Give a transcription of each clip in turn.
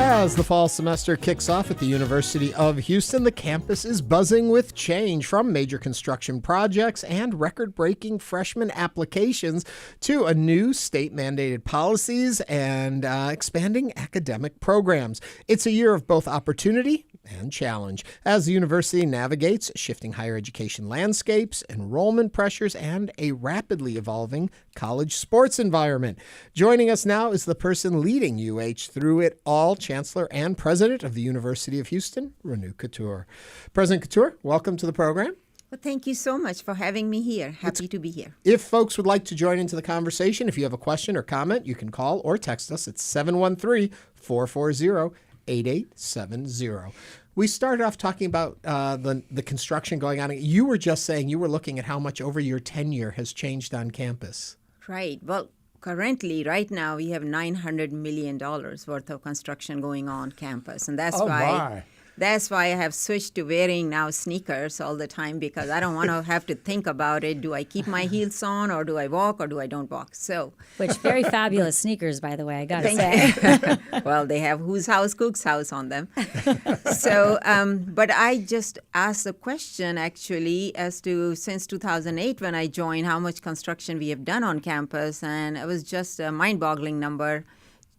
As the fall semester kicks off at the University of Houston, the campus is buzzing with change, from major construction projects and record-breaking freshman applications to a new state-mandated policies and expanding academic programs. It's a year of both opportunity and challenge as the university navigates shifting higher education landscapes, enrollment pressures, and a rapidly evolving college sports environment. Joining us now is the person leading UH through it all, Chancellor and President of the University of Houston, Renu Khator. President Khator, welcome to the program. Well, thank you so much for having me here. Happy to be here. If folks would like to join into the conversation, if you have a question or comment, you can call or text us at 713-440-8870. We started off talking about the construction going on. You were just saying you were looking at how much over your tenure has changed on campus. Right. Well, currently, right now, we have $900 million worth of construction going on campus. And that's That's why I have switched to wearing now sneakers all the time, because I don't want to have to think about it. Do I keep my heels on, or do I walk, or do I don't walk? Which very fabulous sneakers, by the way, I got to say. Well, they have Whose House, Cook's House on them. But I just asked the question, actually, as to since 2008 when I joined, how much construction we have done on campus. And it was just a mind-boggling number.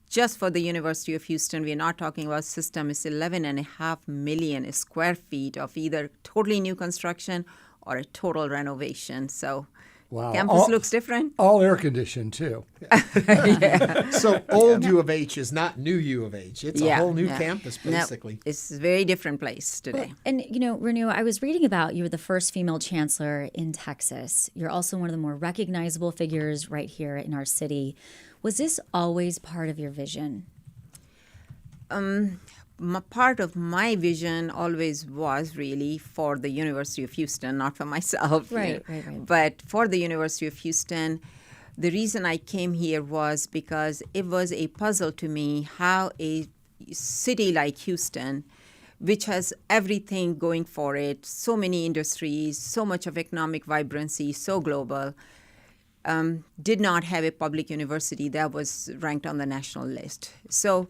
Just for the University of Houston, we're not talking about system. It's 11.5 million square feet of either totally new construction or a total renovation. So wow. Campus looks different. All air conditioned, too. Yeah. So old U of H is not new U of H. It's a whole new campus, basically. No, it's a very different place today. Well, and, Renu, I was reading about you were the first female chancellor in Texas. You're also one of the more recognizable figures right here in our city. Was this always part of your vision? Part of my vision always was really for the University of Houston, not for myself. Right. But for the University of Houston, the reason I came here was because it was a puzzle to me how a city like Houston, which has everything going for it, so many industries, so much of economic vibrancy, so global, did not have a public university that was ranked on the national list. So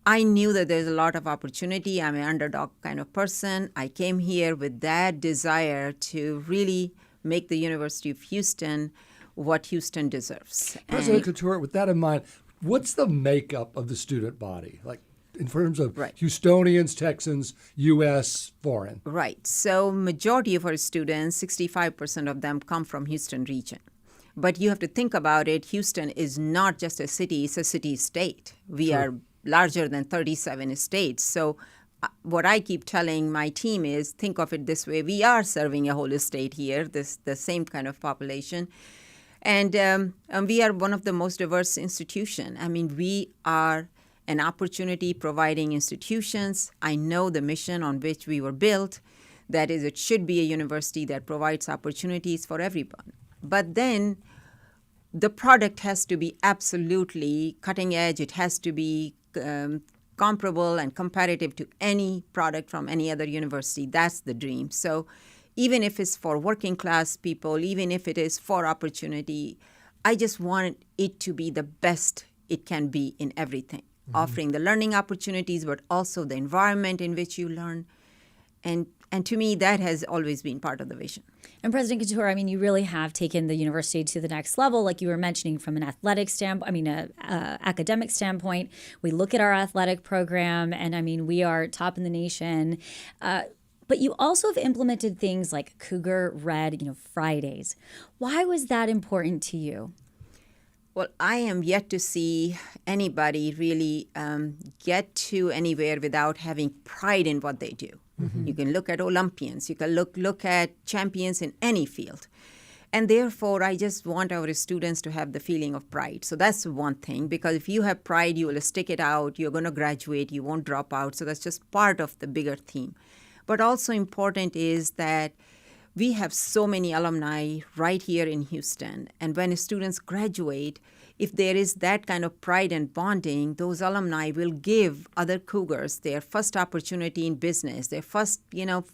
I knew that there's a lot of opportunity. I'm an underdog kind of person. I came here with that desire to really make the University of Houston what Houston deserves. President Khator, with that in mind, what's the makeup of the student body? Like in terms of Houstonians, Texans, U.S., foreign? Right. So majority of our students, 65% of them come from Houston region. But you have to think about it. Houston is not just a city, it's a city-state. We are larger than 37 states. So what I keep telling my team is, think of it this way. We are serving a whole state here, the same kind of population. And we are one of the most diverse institutions. I mean, we are an opportunity providing institutions. I know the mission on which we were built. That is, it should be a university that provides opportunities for everyone. But then the product has to be absolutely cutting edge. It has to be comparable and comparative to any product from any other university. That's the dream. So even if it's for working class people, even if it is for opportunity, I just want it to be the best it can be in everything, offering the learning opportunities, but also the environment in which you learn. And to me, that has always been part of the vision. And President Khator, I mean, you really have taken the university to the next level, like you were mentioning, from an athletic standpoint, academic standpoint. We look at our athletic program, and I mean, we are top in the nation. But you also have implemented things like Cougar Red, Fridays. Why was that important to you? Well, I am yet to see anybody really get to anywhere without having pride in what they do. Mm-hmm. You can look at Olympians. You can look at champions in any field. And therefore, I just want our students to have the feeling of pride. So that's one thing, because if you have pride, you will stick it out. You're going to graduate. You won't drop out. So that's just part of the bigger theme. But also important is that we have so many alumni right here in Houston. And when students graduate, if there is that kind of pride and bonding, those alumni will give other Cougars their first opportunity in business, their first,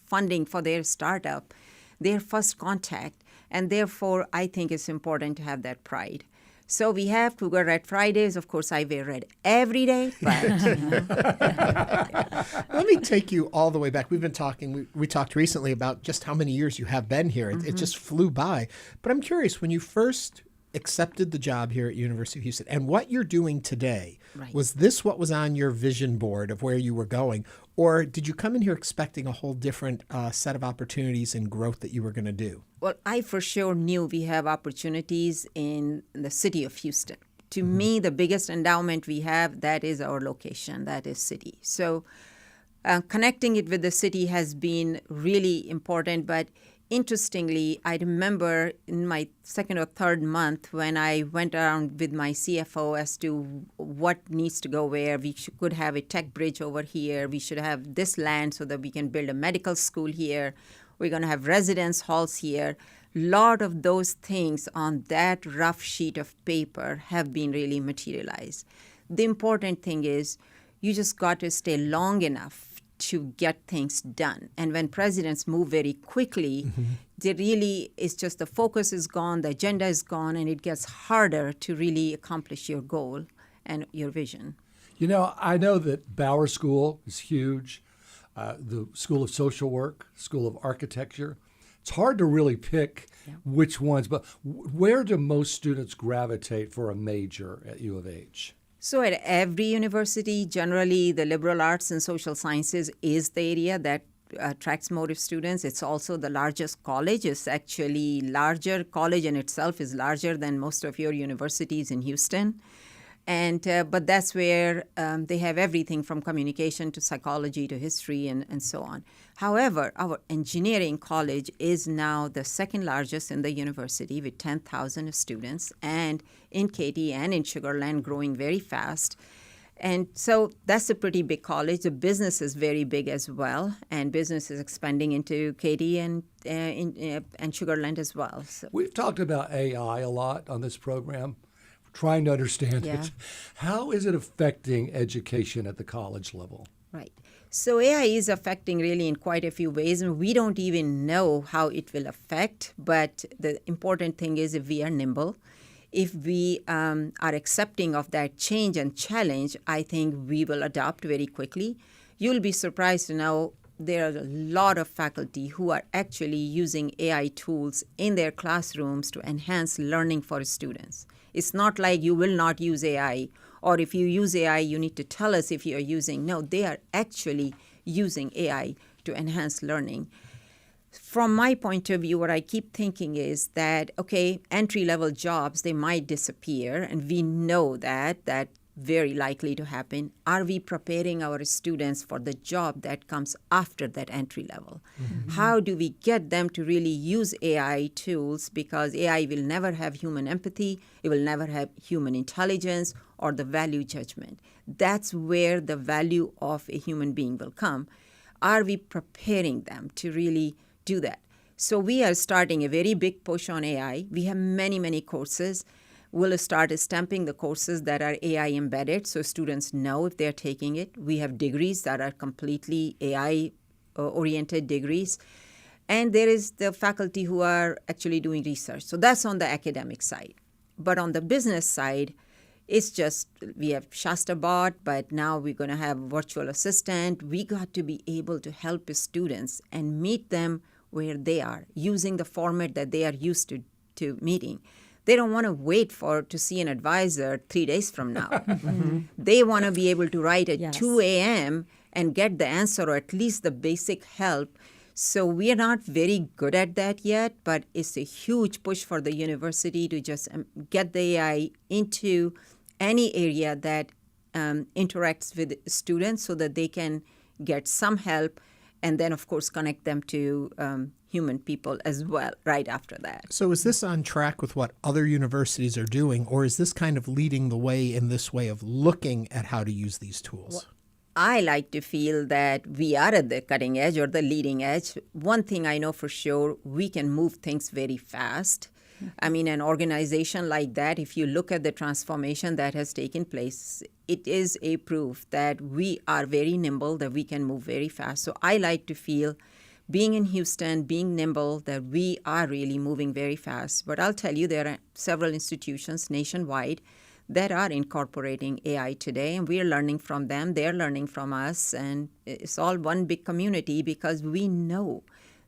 funding for their startup, their first contact. And therefore, I think it's important to have that pride. So we have Cougar Red Fridays. Of course, I wear red every day, but Let me take you all the way back. We've been talking, we talked recently about just how many years you have been here. It just flew by. But I'm curious, when you first accepted the job here at University of Houston and what you're doing today, Right. was this what was on your vision board of where you were going? Or did you come in here expecting a whole different set of opportunities and growth that you were going to do? well, I for sure knew we have opportunities in the city of Houston. To me, the biggest endowment we have, that is our location, that is city. So connecting it with the city has been really important. But interestingly, I remember in my second or third month when I went around with my CFO as to what needs to go where. We could have a tech bridge over here. We should have this land so that we can build a medical school here. We're going to have residence halls here. Lot of those things on that rough sheet of paper have been really materialized. The important thing is you just got to stay long enough to get things done. And when presidents move very quickly, they really, it's just the focus is gone, the agenda is gone, and it gets harder to really accomplish your goal and your vision. You know, I know that Bauer School is huge, the School of Social Work, School of Architecture. It's hard to really pick which ones, but where do most students gravitate for a major at U of H? So at every university, generally the liberal arts and social sciences is the area that attracts motive students. It's also the largest college. It's actually larger. College in itself is larger than most of your universities in Houston. And but that's where they have everything from communication to psychology to history and so on. However, our engineering college is now the second largest in the university with 10,000 students, and in Katy and in Sugar Land growing very fast. And so that's a pretty big college. The business is very big as well, and business is expanding into Katy and Sugar Land as well. So. We've talked about AI a lot on this program, trying to understand Yeah. it. How is it affecting education at the college level? Right. So AI is affecting really in quite a few ways, and we don't even know how it will affect. But the important thing is if we are nimble, if we are accepting of that change and challenge, I think we will adapt very quickly. You'll be surprised to know there are a lot of faculty who are actually using AI tools in their classrooms to enhance learning for students. It's not like you will not use AI, or if you use AI, you need to tell us if you are using. No, they are actually using AI to enhance learning. From my point of view, what I keep thinking is that, okay, entry-level jobs, they might disappear, and we know that very likely to happen. Are we preparing our students for the job that comes after that entry level? How do we get them to really use AI tools? Because AI will never have human empathy, it will never have human intelligence or the value judgment. That's where the value of a human being will come. Are we preparing them to really do that? So we are starting a very big push on AI. We have many, many courses. We'll start stamping the courses that are AI embedded so students know if they're taking it. We have degrees that are completely AI-oriented degrees. And there is the faculty who are actually doing research. So that's on the academic side. But on the business side, it's just we have ShastaBot, but now we're going to have virtual assistant. We got to be able to help students and meet them where they are, using the format that they are used to meeting. They don't want to wait to see an advisor 3 days from now. They want to be able to write at 2 a.m. and get the answer or at least the basic help. So we are not very good at that yet, but it's a huge push for the university to just get the AI into any area that interacts with students so that they can get some help, and then, of course, connect them to human people as well right after that. So is this on track with what other universities are doing, or is this kind of leading the way in this way of looking at how to use these tools? Well, I like to feel that we are at the cutting edge or the leading edge. One thing I know for sure, we can move things very fast. I mean, an organization like that, if you look at the transformation that has taken place, it is a proof that we are very nimble, that we can move very fast. So I like to feel being in Houston, being nimble, that we are really moving very fast. But I'll tell you, there are several institutions nationwide that are incorporating AI today, and we are learning from them. They're learning from us, and it's all one big community because we know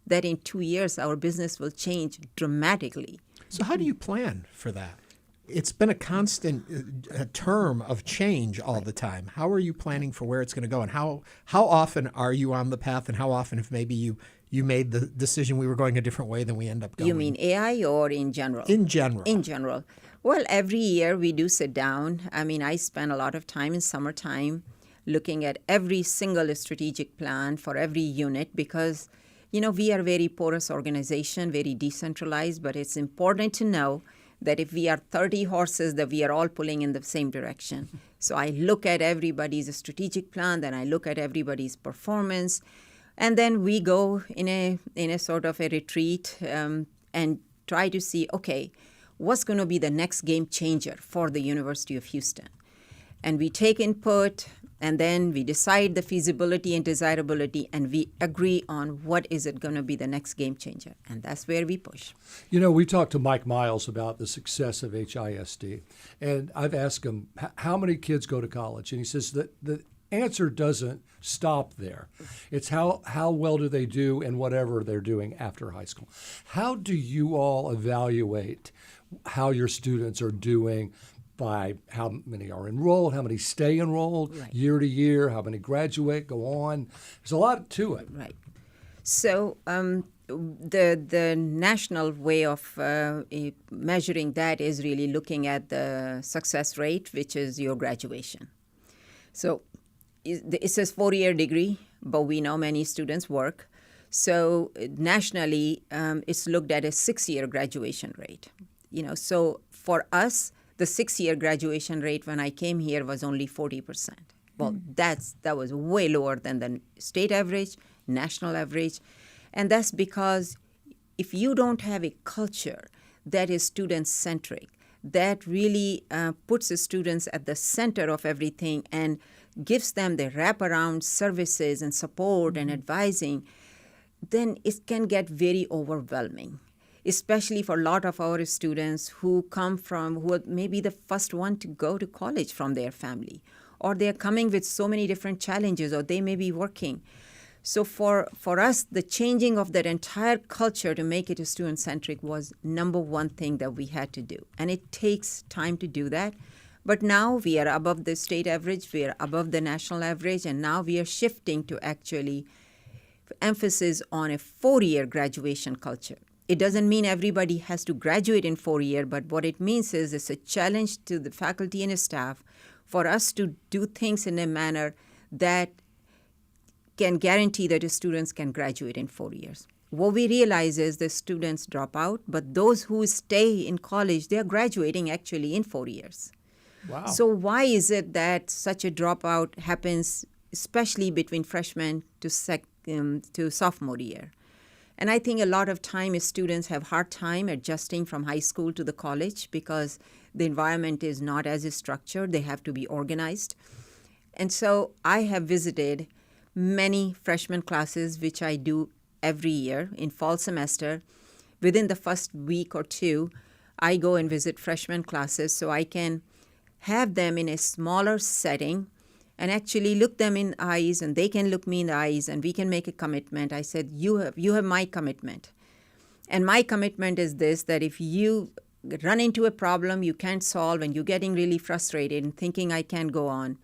that in 2 years our business will change dramatically. So how do you plan for that? It's been a constant term of change all the time. How are you planning for where it's going to go, and how often are you on the path, and how often if maybe you made the decision we were going a different way than we end up going? You mean AI or in general? In general. In general. Well, every year we do sit down. I mean, I spend a lot of time in summertime looking at every single strategic plan for every unit because, we are a very porous organization, very decentralized, but it's important to know that if we are 30 horses, that we are all pulling in the same direction. So I look at everybody's strategic plan, then I look at everybody's performance, and then we go in a sort of a retreat and try to see, okay, what's going to be the next game changer for the University of Houston? And we take input, and then we decide the feasibility and desirability, and we agree on what is it going to be the next game changer. And that's where we push. We talked to Mike Miles about the success of HISD, and I've asked him, how many kids go to college? And he says that the answer doesn't stop there. It's how well do they do in whatever they're doing after high school. How do you all evaluate how your students are doing by how many are enrolled, how many stay enrolled year to year, how many graduate, go on? There's a lot to it. Right. So the national way of measuring that is really looking at the success rate, which is your graduation. So it says 4-year degree, but we know many students work. So nationally, it's looked at a 6-year graduation rate. So for us, the 6-year graduation rate when I came here was only 40%. Well, that was way lower than the state average, national average. And that's because if you don't have a culture that is student-centric, that really puts the students at the center of everything and gives them the wraparound services and support and advising, then it can get very overwhelming, especially for a lot of our students who are maybe the first one to go to college from their family, or they're coming with so many different challenges, or they may be working. So for us, the changing of that entire culture to make it student-centric was number one thing that we had to do. And it takes time to do that. But now we are above the state average, we are above the national average, and now we are shifting to actually emphasis on a 4-year graduation culture. It doesn't mean everybody has to graduate in 4 years, but what it means is it's a challenge to the faculty and staff for us to do things in a manner that can guarantee that the students can graduate in 4 years. What we realize is the students drop out, but those who stay in college, they're graduating actually in 4 years. Wow. So why is it that such a dropout happens, especially between freshman to sophomore year? And I think a lot of time students have hard time adjusting from high school to the college because the environment is not as structured. They have to be organized. And so I have visited many freshman classes, which I do every year in fall semester. Within the first week or two, I go and visit freshman classes so I can have them in a smaller setting and actually look them in the eyes, and they can look me in the eyes, and we can make a commitment. I said, you have my commitment. And my commitment is this, that if you run into a problem you can't solve and you're getting really frustrated and thinking I can't go on,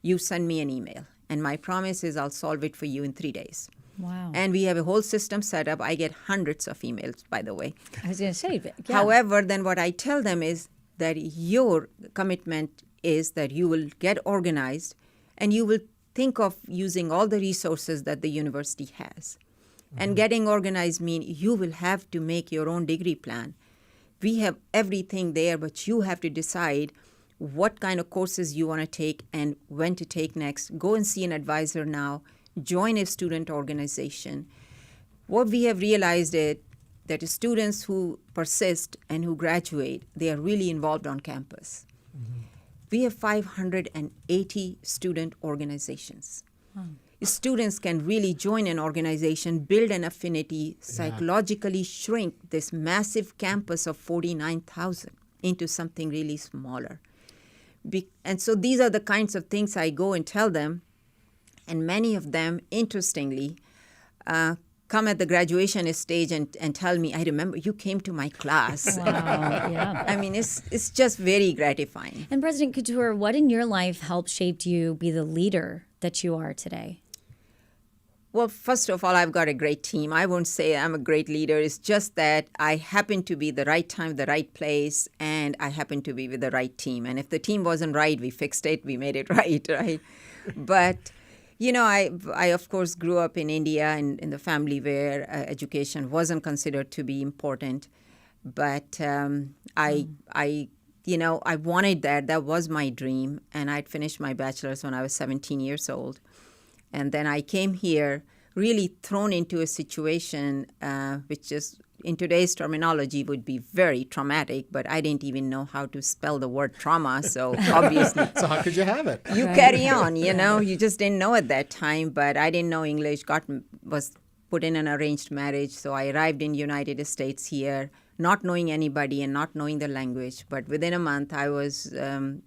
you send me an email. And my promise is I'll solve it for you in 3 days. Wow. And we have a whole system set up. I get hundreds of emails, by the way. I was going to say, yeah. However, then what I tell them is that your commitment is that you will get organized and you will think of using all the resources that the university has. Mm-hmm. And getting organized means you will have to make your own degree plan. We have everything there, but you have to decide what kind of courses you want to take and when to take next. Go and see an advisor now. Join a student organization. What we have realized is that the students who persist and who graduate, they are really involved on campus. Mm-hmm. We have 580 student organizations. students can really join an organization, build an affinity, psychologically shrink this massive campus of 49,000 into something really smaller. And so these are the kinds of things I go and tell them. And many of them, interestingly, come at the graduation stage and tell me, I remember you came to my class. Wow, yeah. I mean, it's just very gratifying. And President Khator, what in your life helped shape you be the leader that you are today? Well, first of all, I've got a great team. I won't say I'm a great leader. It's just that I happen to be the right time, the right place, and I happen to be with the right team. And if the team wasn't right, we fixed it. We made it right? But, I of course grew up in India and in the family where education wasn't considered to be important. But I wanted that. That was my dream. And I'd finished my bachelor's when I was 17 years old. And then I came here really thrown into a situation which is, in today's terminology, would be very traumatic, but I didn't even know how to spell the word trauma, so obviously. So how could you have it? You carry on, you just didn't know at that time, but I didn't know English, was put in an arranged marriage, so I arrived in the United States here, not knowing anybody and not knowing the language, but within a month I was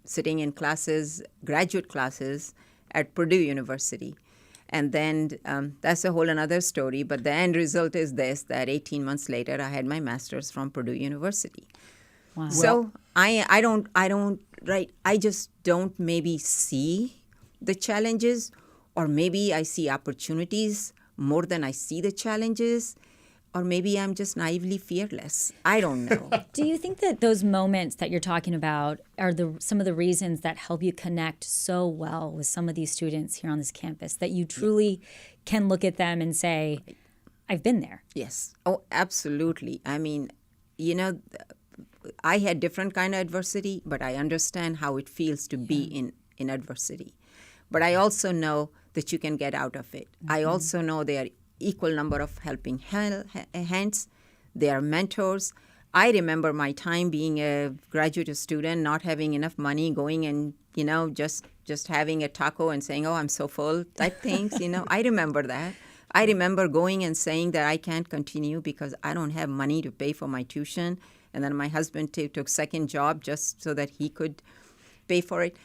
sitting in classes, graduate classes, at Purdue University. And then that's a whole another story. But the end result is this, that 18 months later, I had my master's from Purdue University. Wow. So I just don't maybe see the challenges, or maybe I see opportunities more than I see the challenges. Or maybe I'm just naively fearless. I don't know. Do you think that those moments that you're talking about are some of the reasons that help you connect so well with some of these students here on this campus, that you truly can look at them and say, I've been there? Yes. Oh, absolutely. I mean, I had different kind of adversity, but I understand how it feels to be in adversity. But I also know that you can get out of it. Mm-hmm. I also know there are equal number of helping hands. They are mentors. I remember my time being a graduate student, not having enough money, going and, just having a taco and saying, oh, I'm so full type things. I remember that. I remember going and saying that I can't continue because I don't have money to pay for my tuition. And then my husband took second job just so that he could pay for it.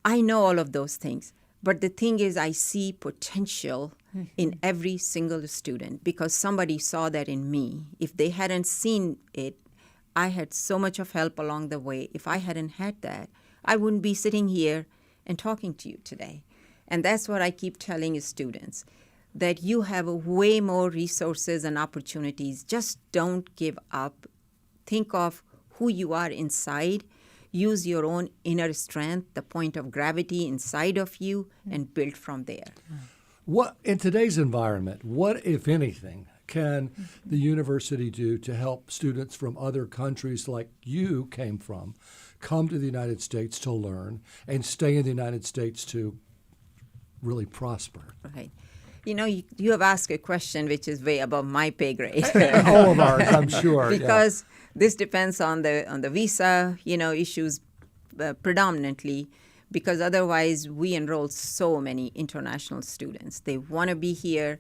I know all of those things. But the thing is, I see potential in every single student because somebody saw that in me. If they hadn't seen it, I had so much of help along the way. If I hadn't had that, I wouldn't be sitting here and talking to you today. And that's what I keep telling students, that you have way more resources and opportunities. Just don't give up. Think of who you are inside. Use your own inner strength, the point of gravity inside of you, and build from there. What, in today's environment, what, if anything, can the university do to help students from other countries like you came from come to the United States to learn and stay in the United States to really prosper? Right. You have asked a question which is way above my pay grade. All of ours, I'm sure. Because this depends on the visa, issues predominantly, because otherwise we enroll so many international students. They want to be here.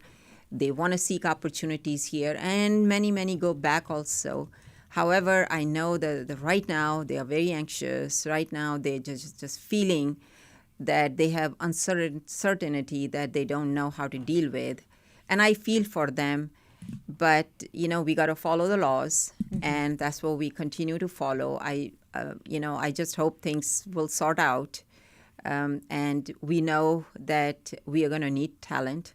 They want to seek opportunities here, and many, many go back also. However, I know that right now they are very anxious. Right now they're just feeling that they have uncertainty that they don't know how to deal with. And I feel for them, but, we got to follow the laws, and that's what we continue to follow. I just hope things will sort out. And we know that we are going to need talent.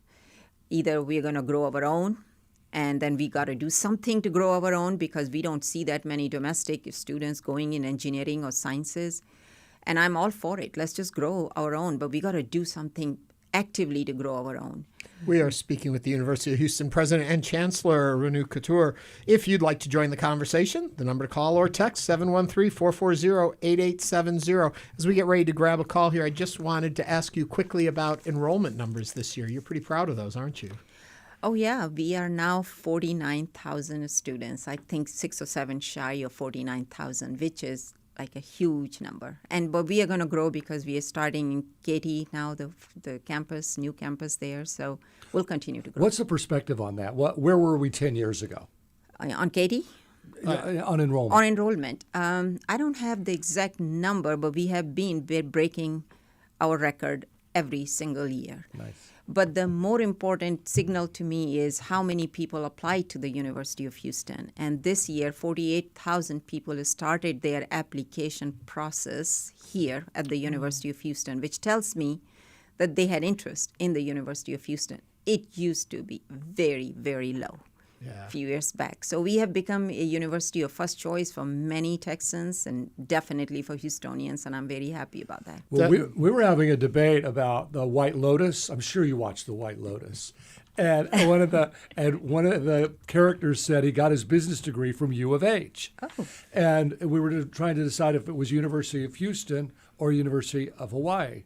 Either we're going to grow our own, and then we got to do something to grow our own because we don't see that many domestic students going in engineering or sciences. And I'm all for it. Let's just grow our own, but we got to do something actively to grow our own. We are speaking with the University of Houston President and Chancellor Renu Khator. If you'd like to join the conversation, the number to call or text, 713-440-8870. As we get ready to grab a call here, I just wanted to ask you quickly about enrollment numbers this year. You're pretty proud of those, aren't you? Oh, yeah. We are now 49,000 students. I think 6 or 7 shy of 49,000, which is like a huge number. But we are going to grow because we are starting in Katy now, the campus, new campus there. So we'll continue to grow. What's the perspective on that? Where were we 10 years ago? On Katy? On enrollment. On enrollment. I don't have the exact number, but we're breaking our record every single year. Nice. But the more important signal to me is how many people applied to the University of Houston. And this year, 48,000 people started their application process here at the University of Houston, which tells me that they had interest in the University of Houston. It used to be very, very low. A few years back. So we have become a university of first choice for many Texans and definitely for Houstonians, and I'm very happy about that. Well, we were having a debate about the White Lotus. I'm sure you watched the White Lotus. And one of the characters said he got his business degree from U of H. Oh. And we were trying to decide if it was University of Houston or University of Hawaii.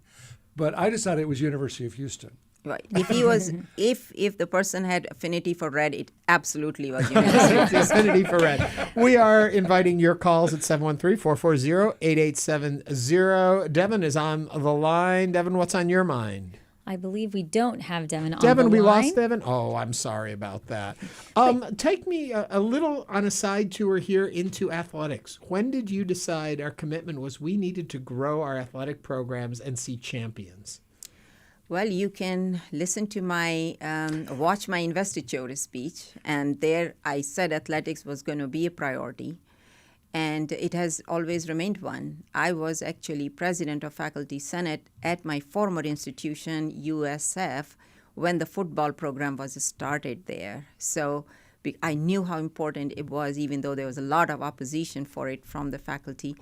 But I decided it was University of Houston. Right. If he was, if the person had affinity for red, it absolutely was University. Affinity for red. We are inviting your calls at 713-440-8870. Devin is on the line. Devin, what's on your mind? I believe we don't have Devin on Devin, the we line. lost Devin? Oh, I'm sorry about that. Take me a little on a side tour here into athletics. When did you decide our commitment was we needed to grow our athletic programs and see champions? Well, you can listen to my, watch my investiture speech, and there I said athletics was going to be a priority, and it has always remained one. I was actually president of Faculty Senate at my former institution, USF, when the football program was started there. So I knew how important it was, even though there was a lot of opposition for it from the faculty.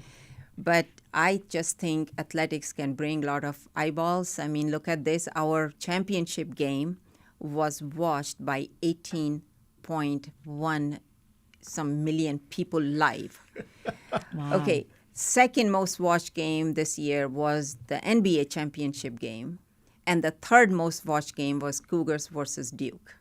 But I just think athletics can bring a lot of eyeballs. I mean, look at this. Our championship game was watched by 18.1 some million people live. Wow. Okay, second most watched game this year was the NBA championship game. And the third most watched game was Cougars versus Duke.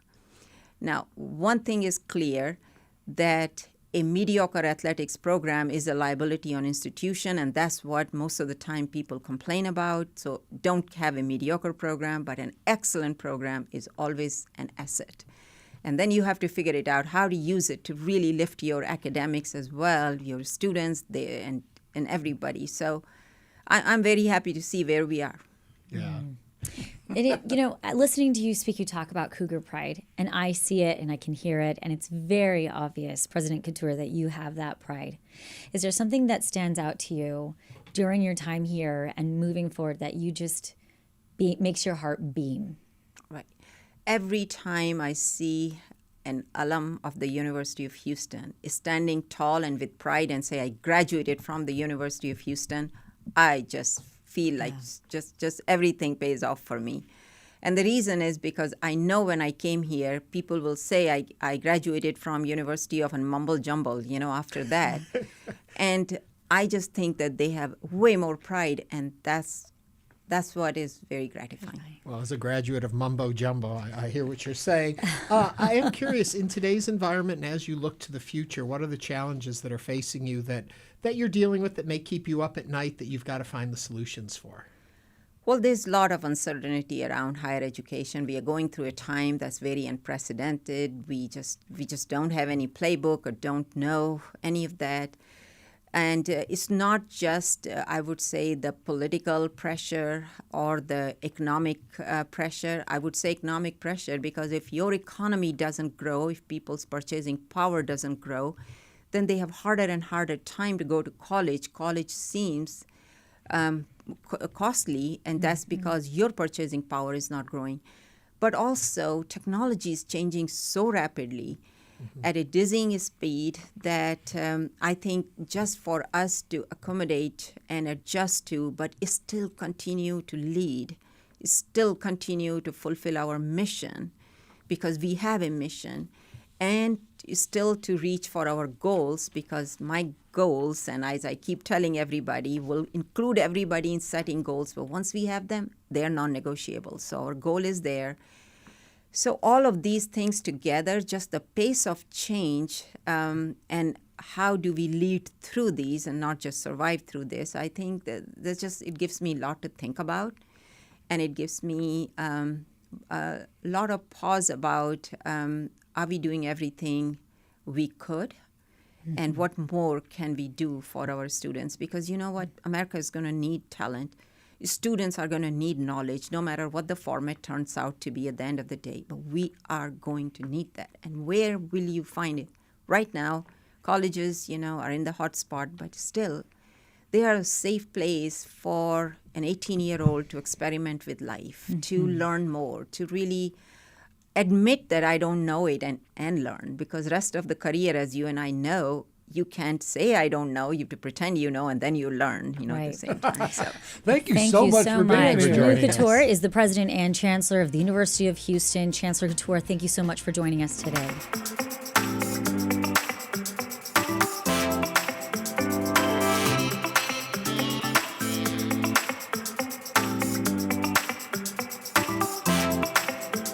Now, one thing is clear, that a mediocre athletics program is a liability on institution, and that's what most of the time people complain about. So don't have a mediocre program, but an excellent program is always an asset. And then you have to figure it out how to use it to really lift your academics as well, your students and everybody. So I'm very happy to see where we are. Yeah. Listening to you speak, you talk about Cougar pride, and I see it and I can hear it, and it's very obvious, President Khator, that you have that pride. Is there something that stands out to you during your time here and moving forward that you just makes your heart beam? Right. Every time I see an alum of the University of Houston standing tall and with pride and say, I graduated from the University of Houston, I just feel like just everything pays off for me. And the reason is because I know when I came here, people will say I graduated from University of mumble jumble, after that. And I just think that they have way more pride, and that's what is very gratifying. Well, as a graduate of mumbo jumbo, I hear what you're saying. I am curious, in today's environment and as you look to the future, what are the challenges that are facing you that you're dealing with that may keep you up at night that you've got to find the solutions for? Well, there's a lot of uncertainty around higher education. We are going through a time that's very unprecedented. We just don't have any playbook or don't know any of that. And it's not just, I would say, the political pressure or the economic pressure. I would say economic pressure because if your economy doesn't grow, if people's purchasing power doesn't grow, then they have harder and harder time to go to college. College seems costly, and that's because your purchasing power is not growing. But also, technology is changing so rapidly at a dizzying speed that I think just for us to accommodate and adjust to, but still continue to lead, still continue to fulfill our mission, because we have a mission, and still to reach for our goals, because my goals, and as I keep telling everybody, will include everybody in setting goals, but once we have them, they're non-negotiable. So our goal is there. So all of these things together, just the pace of change and how do we lead through these and not just survive through this? I think that it gives me a lot to think about, and it gives me a lot of pause about are we doing everything we could, and what more can we do for our students? Because you know what, America is going to need talent. Students are going to need knowledge, no matter what the format turns out to be at the end of the day. But we are going to need that. And where will you find it? Right now, colleges, are in the hot spot, but still, they are a safe place for an 18-year-old to experiment with life, to learn more, to really admit that I don't know it and learn. Because rest of the career, as you and I know, you can't say I don't know. You have to pretend you know, and then you learn, at the same time. So. Thank you Thank so you much so for being much. here. Renu Khator is the president and chancellor of the University of Houston. Chancellor Khator, thank you so much for joining us today.